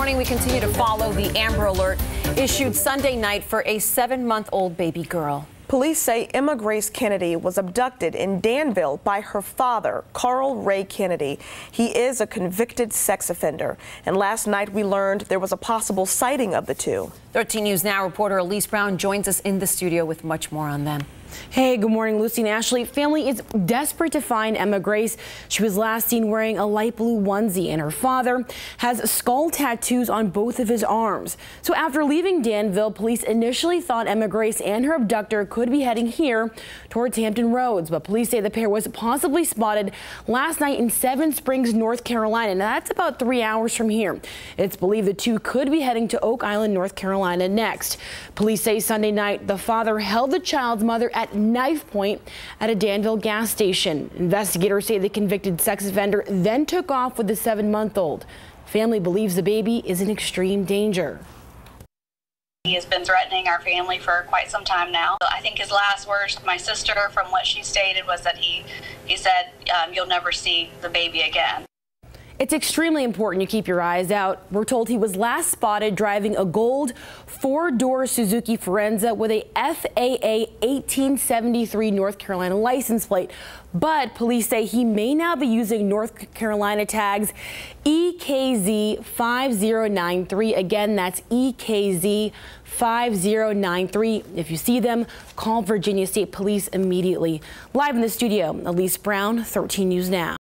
morning, we continue to follow the Amber Alert issued Sunday night for a 7-month-old baby girl. Police say Emma Grace Kennedy was abducted in Danville by her father, Carl Ray Kennedy. He is a convicted sex offender. And last night we learned there was a possible sighting of the two. 13 News Now reporter Elise Brown joins us in the studio with much more on them. Hey, good morning, Lucy and Ashley. Family is desperate to find Emma Grace. She was last seen wearing a light blue onesie, and her father has skull tattoos on both of his arms. So after leaving Danville, police initially thought Emma Grace and her abductor could be heading here towards Hampton Roads, but police say the pair was possibly spotted last night in Seven Springs, North Carolina. Now that's about 3 hours from here. It's believed the two could be heading to Oak Island, North Carolina next. Police say Sunday night the father held the child's mother at knife point at a Danville gas station. Investigators say the convicted sex offender then took off with the 7-month-old. Family believes the baby is in extreme danger. He has been threatening our family for quite some time now. I think his last words to my sister, from what she stated, was that he said, "You'll never see the baby again." It's extremely important you keep your eyes out. We're told he was last spotted driving a gold 4-door Suzuki Forenza with a FAA 1873 North Carolina license plate. But police say he may now be using North Carolina tags EKZ 5093. Again, that's EKZ 5093. If you see them, call Virginia State Police immediately. Live in the studio, Elise Brown, 13 News Now.